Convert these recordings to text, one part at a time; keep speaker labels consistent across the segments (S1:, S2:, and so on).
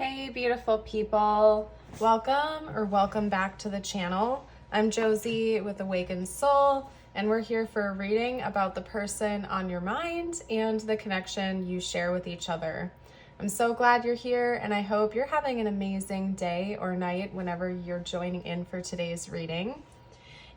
S1: Hey beautiful people, welcome back to the channel. I'm Josie with Awakened Soul, and we're here for a reading about the person on your mind and the connection you share with each other. I'm so glad you're here, and I hope you're having an amazing day or night whenever you're joining in for today's reading.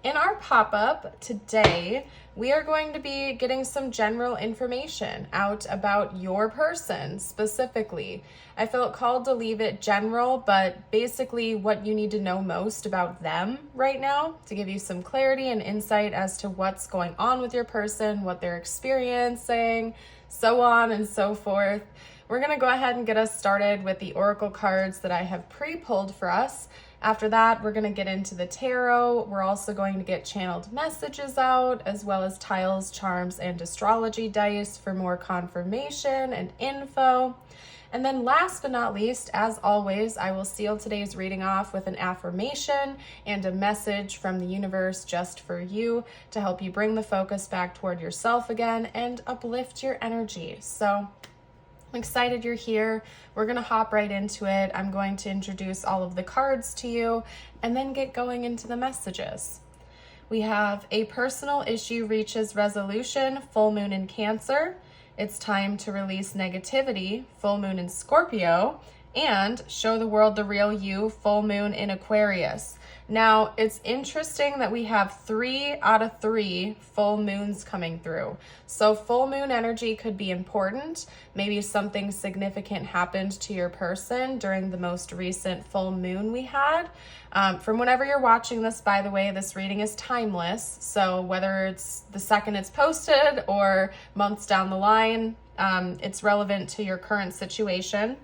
S1: In our pop-up today, we are going to be getting some general information out about your person specifically. I felt called to leave it general, but basically what you need to know most about them right now to give you some clarity and insight as to what's going on with your person, what they're experiencing, so on and so forth. We're going to go ahead and get us started with the oracle cards that I have pre-pulled for us. After that, we're going to get into the tarot. We're also going to get channeled messages out, as well as tiles, charms, and astrology dice for more confirmation and info. And then last but not least, as always, I will seal today's reading off with an affirmation and a message from the universe just for you to help you bring the focus back toward yourself again and uplift your energy. So I'm excited you're here. We're going to hop right into it. I'm going to introduce all of the cards to you and then get going into the messages. We have a personal issue reaches resolution, full moon in Cancer. It's time to release negativity, full moon in Scorpio, and show the world the real you, full moon in Aquarius. Now, it's interesting that we have 3 out of 3 full moons coming through. So full moon energy could be important. Maybe something significant happened to your person during the most recent full moon we had. From whenever you're watching this, by the way, this reading is timeless. So whether it's the second it's posted or months down the line, it's relevant to your current situation.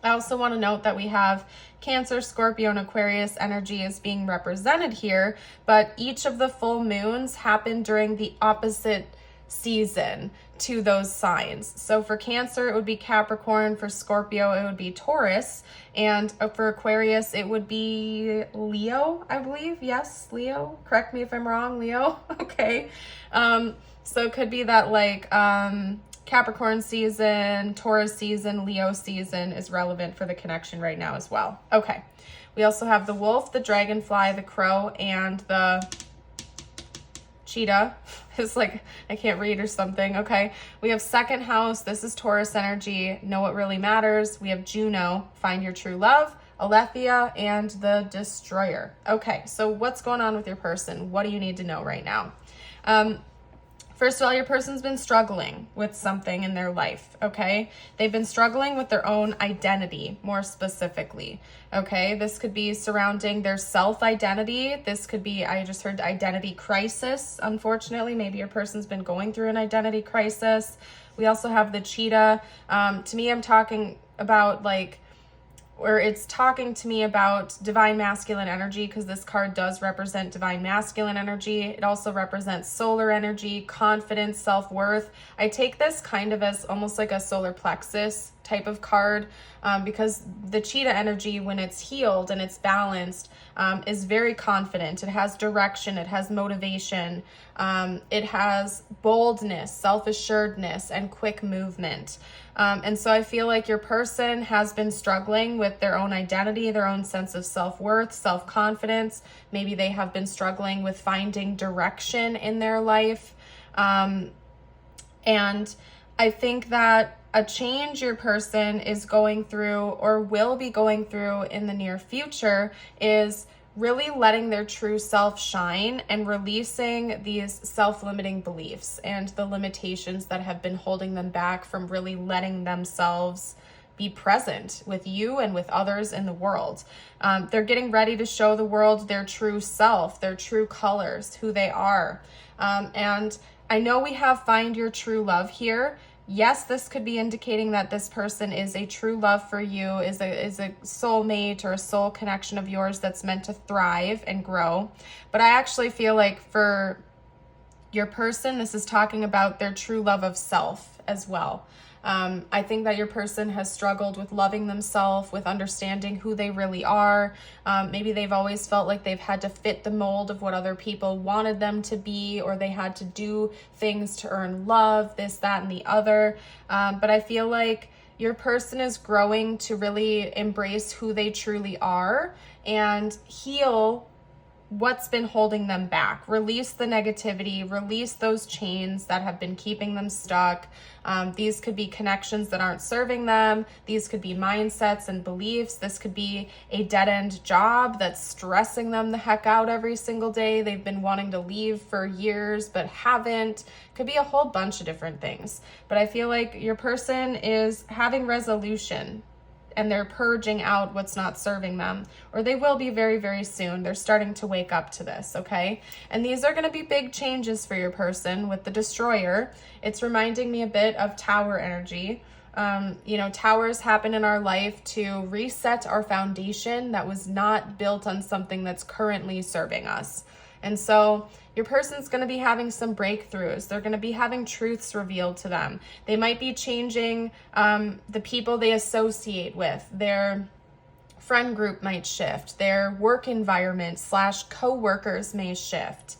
S1: I also want to note that we have Cancer, Scorpio, and Aquarius energy is being represented here, but each of the full moons happen during the opposite season to those signs. So for Cancer, it would be Capricorn. For Scorpio, it would be Taurus. And for Aquarius, it would be Leo, I believe. Yes, Leo. Correct me if I'm wrong, Leo. Okay. So it could be that Capricorn season, Taurus season, Leo season is relevant for the connection right now as well. Okay. We also have the wolf, the dragonfly, the crow, and the cheetah. It's like, I can't read or something. Okay. We have second house. This is Taurus energy. Know what really matters. We have Juno, find your true love, Aletheia, and the destroyer. Okay. So what's going on with your person? What do you need to know right now? First of all, your person's been struggling with something in their life, okay? They've been struggling with their own identity, more specifically, okay? This could be surrounding their self-identity. This could be, I just heard identity crisis, unfortunately. Maybe your person's been going through an identity crisis. We also have the cheetah. To me, I'm talking about where it's talking to me about divine masculine energy, because this card does represent divine masculine energy. It also represents solar energy, confidence, self-worth. I take this kind of as almost like a solar plexus type of card, because the cheetah energy, when it's healed and it's balanced, is very confident. It has direction, it has motivation, it has boldness, self-assuredness, and quick movement. And so I feel like your person has been struggling with their own identity, their own sense of self-worth, self-confidence. Maybe they have been struggling with finding direction in their life. And I think that a change your person is going through or will be going through in the near future is really letting their true self shine and releasing these self-limiting beliefs and the limitations that have been holding them back from really letting themselves be present with you and with others in the world. They're getting ready to show the world their true self, their true colors, who they are. And I know we have find your true love here. Yes, this could be indicating that this person is a true love for you, is a soulmate or a soul connection of yours that's meant to thrive and grow. But I actually feel like for your person, this is talking about their true love of self as well. I think that your person has struggled with loving themselves, with understanding who they really are. Maybe they've always felt like they've had to fit the mold of what other people wanted them to be, or they had to do things to earn love, this, that, and the other. But I feel like your person is growing to really embrace who they truly are and heal what's been holding them back. Release the negativity, release those chains that have been keeping them stuck. These could be connections that aren't serving them. These could be mindsets and beliefs. This could be a dead-end job that's stressing them the heck out every single day. They've been wanting to leave for years but haven't. Could be a whole bunch of different things. But I feel like your person is having resolution and they're purging out what's not serving them, or they will be very, very soon. They're starting to wake up to this, okay? And these are gonna be big changes for your person. With the Destroyer, it's reminding me a bit of Tower energy. Towers happen in our life to reset our foundation that was not built on something that's currently serving us. And so your person's going to be having some breakthroughs. They're going to be having truths revealed to them. They might be changing the people they associate with. Their friend group might shift. Their work environment / co-workers may shift.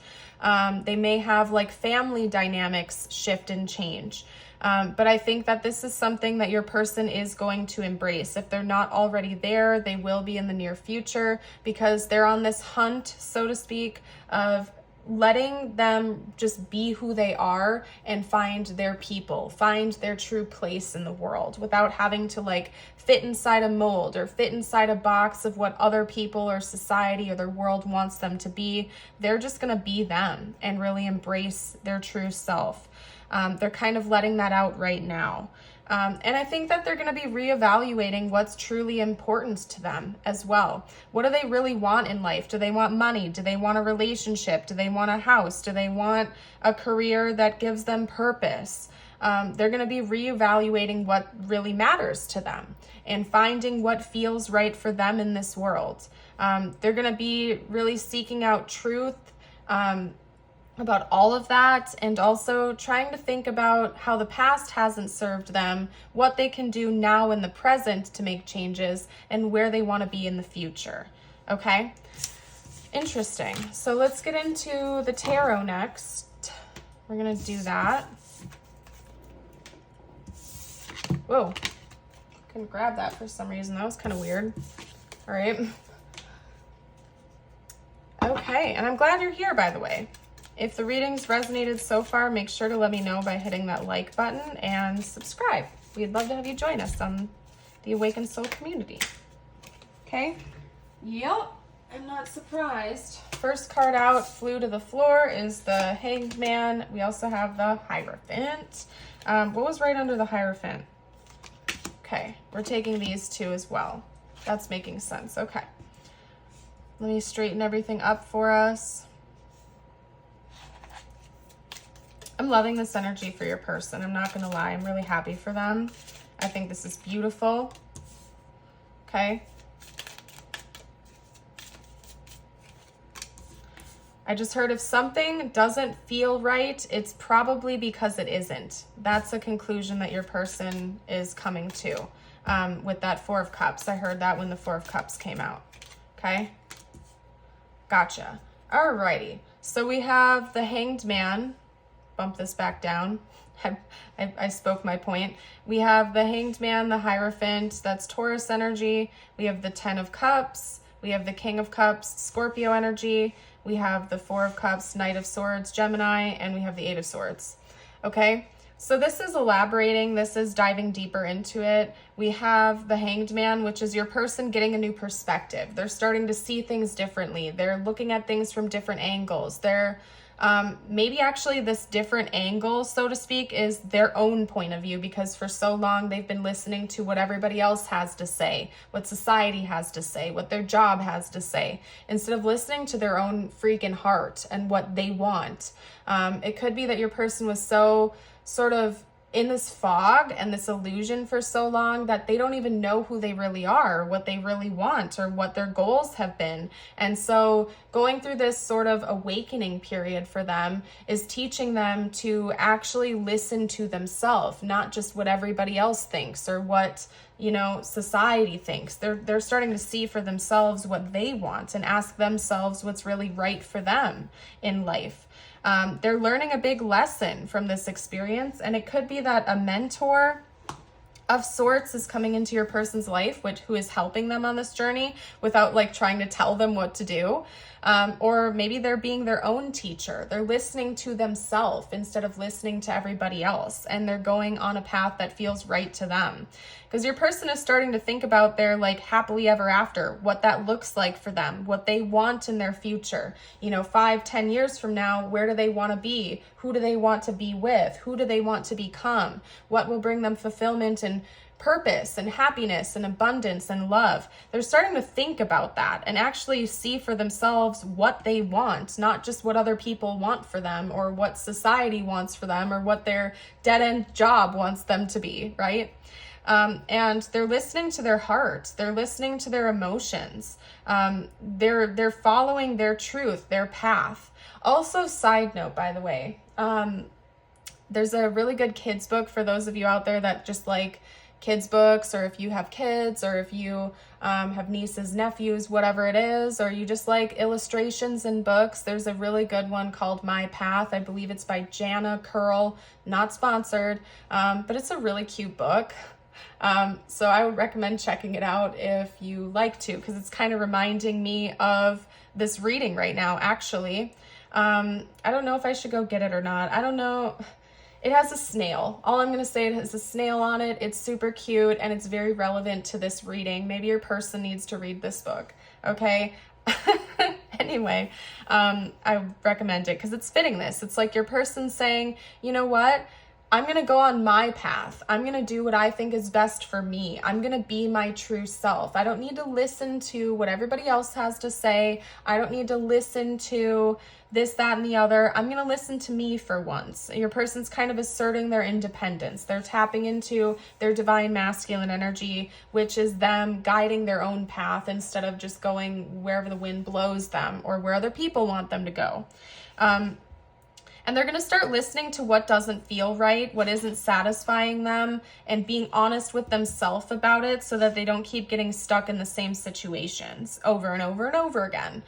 S1: They may have like family dynamics shift and change. But I think that this is something that your person is going to embrace. If they're not already there, they will be in the near future, because they're on this hunt, so to speak, of letting them just be who they are and find their people, find their true place in the world without having to like fit inside a mold or fit inside a box of what other people or society or their world wants them to be. They're just going to be them and really embrace their true self. They're kind of letting that out right now. And I think that they're going to be reevaluating what's truly important to them as well. What do they really want in life? Do they want money? Do they want a relationship? Do they want a house? Do they want a career that gives them purpose? They're going to be reevaluating what really matters to them and finding what feels right for them in this world. They're going to be really seeking out truth, about all of that, and also trying to think about how the past hasn't served them, what they can do now in the present to make changes, and where they want to be in the future. Okay? Interesting. So let's get into the tarot next. We're going to do that. Whoa. Couldn't grab that for some reason. That was kind of weird. All right. Okay, and I'm glad you're here, by the way. If the readings resonated so far, make sure to let me know by hitting that like button and subscribe. We'd love to have you join us on the Awakened Soul community. Okay? Yep, I'm not surprised. First card out, flew to the floor, is the Hanged Man. We also have the Hierophant. What was right under the Hierophant? Okay, we're taking these two as well. That's making sense. Okay. Let me straighten everything up for us. I'm loving this energy for your person. I'm not going to lie. I'm really happy for them. I think this is beautiful. Okay. I just heard if something doesn't feel right, it's probably because it isn't. That's a conclusion that your person is coming to with that Four of Cups. I heard that when the Four of Cups came out. Okay. Gotcha. Alrighty. So we have the Hanged Man. Bump this back down. I spoke my point. We have the Hanged Man, the Hierophant, that's Taurus energy. We have the 10 of Cups. We have the King of Cups, Scorpio energy. We have the 4 of Cups, Knight of Swords, Gemini, and we have the 8 of Swords. Okay, so this is elaborating. This is diving deeper into it. We have the Hanged Man, which is your person getting a new perspective. They're starting to see things differently. They're looking at things from different angles. They're maybe actually this different angle, so to speak, is their own point of view, because for so long they've been listening to what everybody else has to say, what society has to say, what their job has to say, instead of listening to their own freaking heart and what they want. It could be that your person was so sort of in this fog and this illusion for so long that they don't even know who they really are, what they really want, or what their goals have been. And so going through this sort of awakening period for them is teaching them to actually listen to themselves, not just what everybody else thinks or what, you know, society thinks. They're starting to see for themselves what they want and ask themselves what's really right for them in life. They're learning a big lesson from this experience, and it could be that a mentor of sorts is coming into your person's life, who is helping them on this journey without like trying to tell them what to do. Or maybe they're being their own teacher. They're listening to themselves instead of listening to everybody else. And they're going on a path that feels right to them. Because your person is starting to think about their like happily ever after, what that looks like for them, what they want in their future. 5-10 years from now, where do they want to be? Who do they want to be with? Who do they want to become? What will bring them fulfillment and purpose and happiness and abundance and love? They're starting to think about that and actually see for themselves what they want, not just what other people want for them or what society wants for them or what their dead-end job wants them to be, right? And they're listening to their heart. They're listening to their emotions. They're following their truth, their path. Also, side note, by the way, there's a really good kids book for those of you out there that just like kids books, or if you have kids, or if you have nieces, nephews, whatever it is, or you just like illustrations and books. There's a really good one called My Path. I believe it's by Jana Curl, not sponsored, but it's a really cute book. So I would recommend checking it out if you like to, because it's kind of reminding me of this reading right now, actually. I don't know if I should go get it or not. I don't know. It has a snail. All I'm going to say, it has a snail on it. It's super cute and it's very relevant to this reading. Maybe your person needs to read this book. Okay. Anyway, I recommend it because it's fitting this. It's like your person saying, you know what? I'm going to go on my path. I'm going to do what I think is best for me. I'm going to be my true self. I don't need to listen to what everybody else has to say. I don't need to listen to this, that, and the other. I'm going to listen to me for once. Your person's kind of asserting their independence. They're tapping into their divine masculine energy, which is them guiding their own path instead of just going wherever the wind blows them or where other people want them to go. And they're going to start listening to what doesn't feel right, what isn't satisfying them, and being honest with themselves about it so that they don't keep getting stuck in the same situations over and over and over again.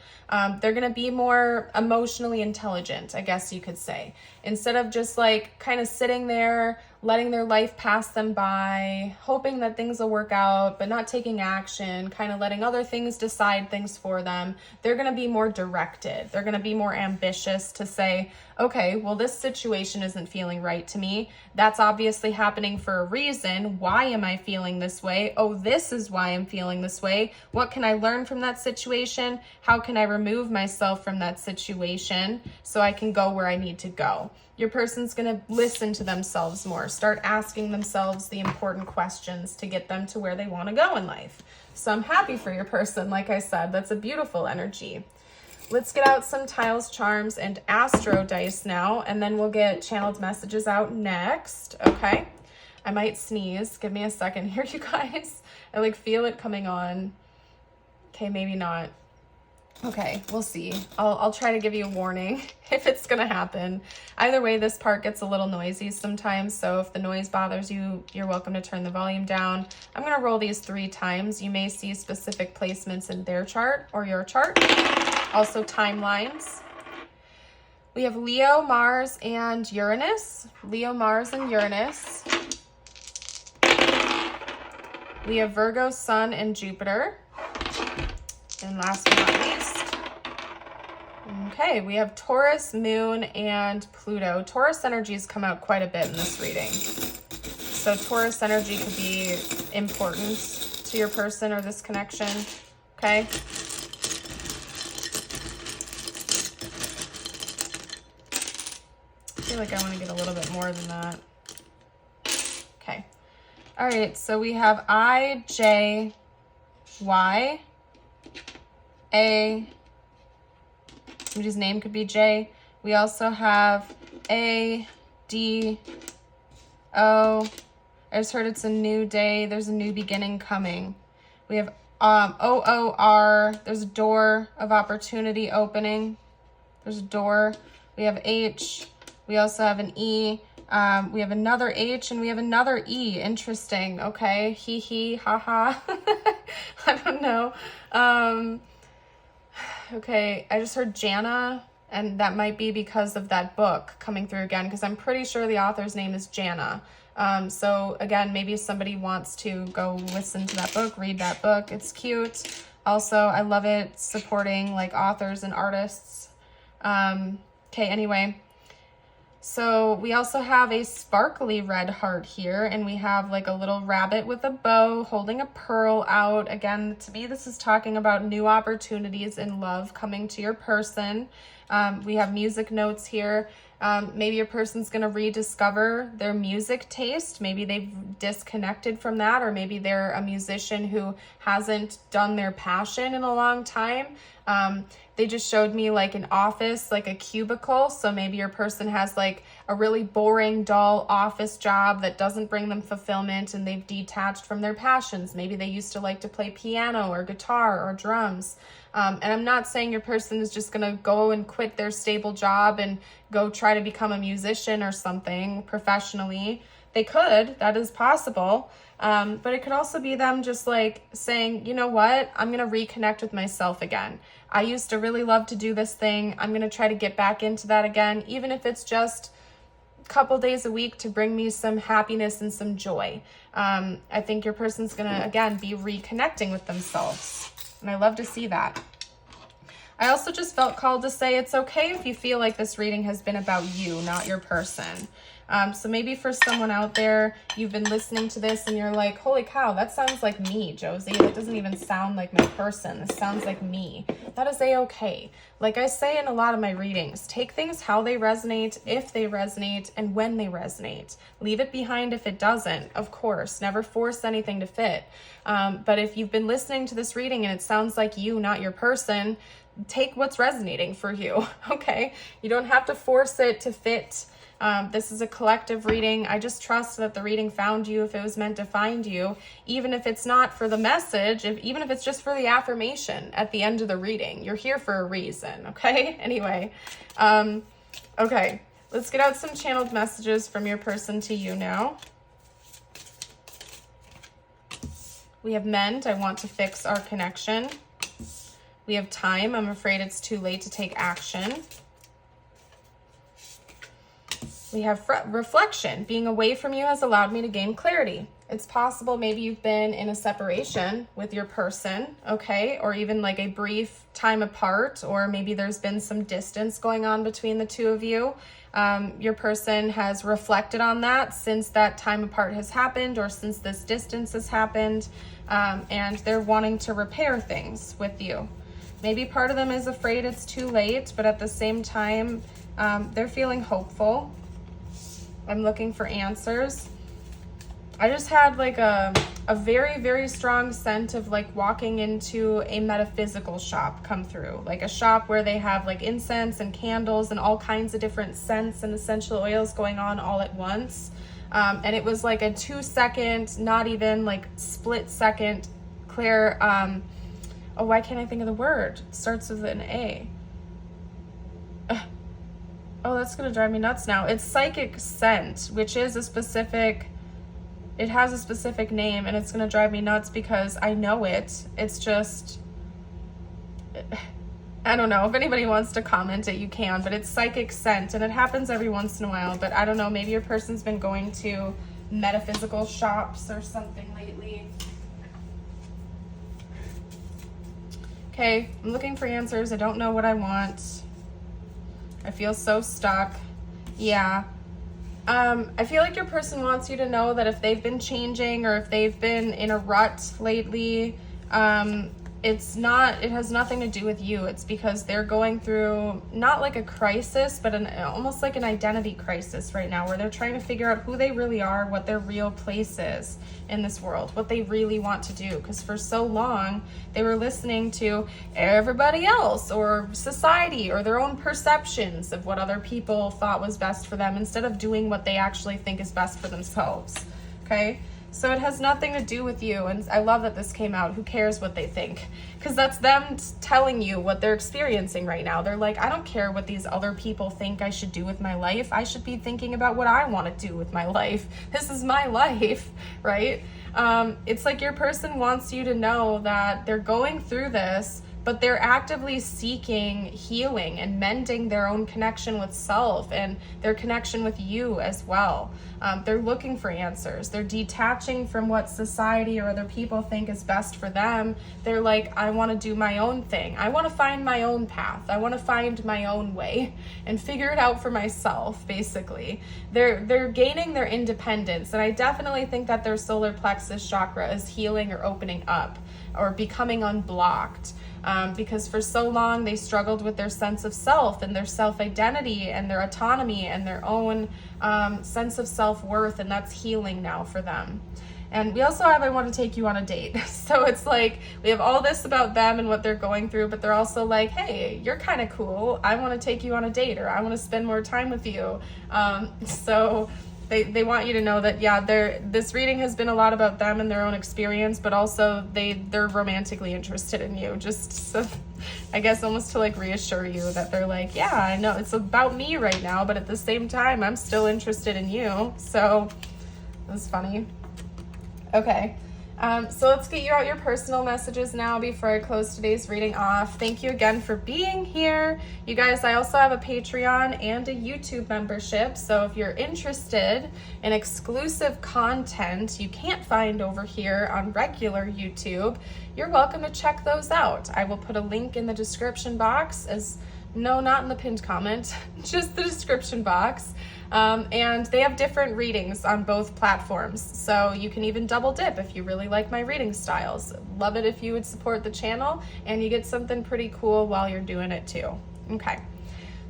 S1: They're going to be more emotionally intelligent, I guess you could say. Instead of just like kind of sitting there, letting their life pass them by, hoping that things will work out, but not taking action, kind of letting other things decide things for them. They're going to be more directed. They're going to be more ambitious to say, okay, well, this situation isn't feeling right to me. That's obviously happening for a reason. Why am I feeling this way? Oh, this is why I'm feeling this way. What can I learn from that situation? How can I remove myself from that situation so I can go where I need to go? Your person's going to listen to themselves more, start asking themselves the important questions to get them to where they want to go in life. So I'm happy for your person. Like I said, that's a beautiful energy. Let's get out some tiles, charms, and astro dice now, and then we'll get channeled messages out next. Okay. I might sneeze. Give me a second here, you guys. I like feel it coming on. Okay, maybe not. Okay, we'll see. I'll try to give you a warning if it's gonna happen. Either way, this part gets a little noisy sometimes, so if the noise bothers you, you're welcome to turn the volume down. I'm gonna roll these 3 times. You may see specific placements in their chart or your chart. Also timelines. We have Leo, Mars, and Uranus. Leo, Mars, and Uranus. We have Virgo, Sun, and Jupiter. And last but not least, okay, we have Taurus, Moon, and Pluto. Taurus energies come out quite a bit in this reading. So Taurus energy could be important to your person or this connection, okay? I feel like I want to get a little bit more than that. Okay. All right, so we have I, J, Y, A, somebody's name could be J. We also have A, D, O. I just heard it's a new day. There's a new beginning coming. We have O, O, R. There's a door of opportunity opening. There's a door. We have H. We also have an E. We have another H and we have another E. Interesting. Okay. Hee hee. Ha ha. I don't know. Okay, I just heard Jana, and that might be because of that book coming through again, because I'm pretty sure the author's name is Jana. So again, maybe somebody wants to go listen to that book, read that book. It's cute. Also, I love it supporting like authors and artists. Okay, anyway. So we also have a sparkly red heart here, and we have like a little rabbit with a bow holding a pearl out. Again, to me, this is talking about new opportunities in love coming to your person. We have music notes here. Maybe your person's going to rediscover their music taste. Maybe they've disconnected from that, or maybe they're a musician who hasn't done their passion in a long time. They just showed me like an office, like a cubicle. So maybe your person has like a really boring, dull office job that doesn't bring them fulfillment, and they've detached from their passions. Maybe they used to like to play piano or guitar or drums. And I'm not saying your person is just going to go and quit their stable job and go try to become a musician or something professionally. They could, that is possible. But it could also be them just like saying, you know what, I'm going to reconnect with myself again. I used to really love to do this thing. I'm going to try to get back into that again, even if it's just a couple days a week to bring me some happiness and some joy. I think your person's going to, again, be reconnecting with themselves. And I love to see that. I also just felt called to say it's okay if you feel like this reading has been about you, not your person. So maybe for someone out there, you've been listening to this and you're like, holy cow, that sounds like me, Josie. That doesn't even sound like my person. This sounds like me. That is a-okay. Like I say in a lot of my readings, take things how they resonate, if they resonate, and when they resonate. Leave it behind if it doesn't, of course. Never force anything to fit. But if you've been listening to this reading and it sounds like you, not your person, take what's resonating for you, okay? You don't have to force it to fit. This is a collective reading. I just trust that the reading found you if it was meant to find you, even if it's not for the message, even if it's just for the affirmation at the end of the reading. You're here for a reason, okay? Anyway, okay, let's get out some channeled messages from your person to you now. We have mend, I want to fix our connection. We have time, I'm afraid it's too late to take action. We have reflection. Being away from you has allowed me to gain clarity. It's possible maybe you've been in a separation with your person, okay? Or even like a brief time apart, or maybe there's been some distance going on between the two of you. Your person has reflected on that since that time apart has happened, or since this distance has happened, and they're wanting to repair things with you. Maybe part of them is afraid it's too late, but at the same time, they're feeling hopeful. I'm looking for answers. I just had like a very, very strong scent of like walking into a metaphysical shop come through. Like a shop where they have like incense and candles and all kinds of different scents and essential oils going on all at once. And it was like a 2-second, not even like split second, clear, oh, why can't I think of the word? It starts with an A. Oh, that's going to drive me nuts now. It's psychic scent, which is a specific, it has a specific name, and it's going to drive me nuts because I know it. It's just, I don't know. If anybody wants to comment it, you can, but it's psychic scent, and it happens every once in a while. But I don't know, maybe your person's been going to metaphysical shops or something lately. Okay, I'm looking for answers. I don't know what I want. I feel so stuck. Yeah. I feel like your person wants you to know that if they've been changing or if they've been in a rut lately, it has nothing to do with you. It's because they're going through not like a crisis, but almost like an identity crisis right now, where they're trying to figure out who they really are, what their real place is in this world, what they really want to do. Because for so long, they were listening to everybody else or society or their own perceptions of what other people thought was best for them, instead of doing what they actually think is best for themselves, okay? So it has nothing to do with you, and I love that this came out. Who cares what they think? Because that's them telling you what they're experiencing right now. They're like, I don't care what these other people think I should do with my life. I should be thinking about what I want to do with my life. This is my life, right? It's like your person wants you to know that they're going through this, but they're actively seeking healing and mending their own connection with self and their connection with you as well. They're looking for answers. They're detaching from what society or other people think is best for them. They're like, I want to do my own thing. I want to find my own path. I want to find my own way and figure it out for myself, basically. They're gaining their independence, and I definitely think that their solar plexus chakra is healing or opening up or becoming unblocked. Because for so long they struggled with their sense of self and their self-identity and their autonomy and their own sense of self-worth, and that's healing now for them. And we also have I want to take you on a date. So it's like we have all this about them and what they're going through, but they're also like, hey, you're kind of cool. I want to take you on a date, or I want to spend more time with you. So they want you to know that, yeah, this reading has been a lot about them and their own experience, but also they're romantically interested in you. Just so, I guess almost to like reassure you that they're like, yeah, I know it's about me right now, but at the same time, I'm still interested in you. So that's funny. Okay. So let's get you out your personal messages now before I close today's reading off. Thank you again for being here. You guys, I also have a Patreon and a YouTube membership. So if you're interested in exclusive content you can't find over here on regular YouTube, you're welcome to check those out. I will put a link in the description box no, not in the pinned comment, just the description box. And they have different readings on both platforms. So you can even double dip if you really like my reading styles. Love it if you would support the channel, and you get something pretty cool while you're doing it too. Okay.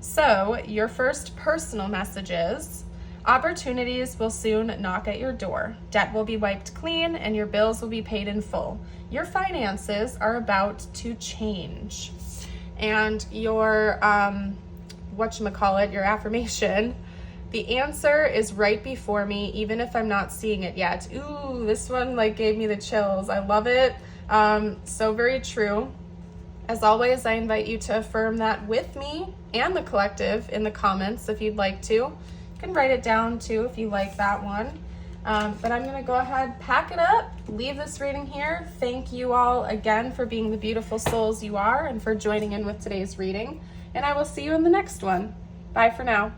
S1: So your first personal message is, opportunities will soon knock at your door. Debt will be wiped clean and your bills will be paid in full. Your finances are about to change. And your, your affirmation, the answer is right before me, even if I'm not seeing it yet. Ooh, this one like gave me the chills. I love it. So very true. As always, I invite you to affirm that with me and the collective in the comments if you'd like to. You can write it down too if you like that one. But I'm going to go ahead, pack it up, leave this reading here. Thank you all again for being the beautiful souls you are and for joining in with today's reading. And I will see you in the next one. Bye for now.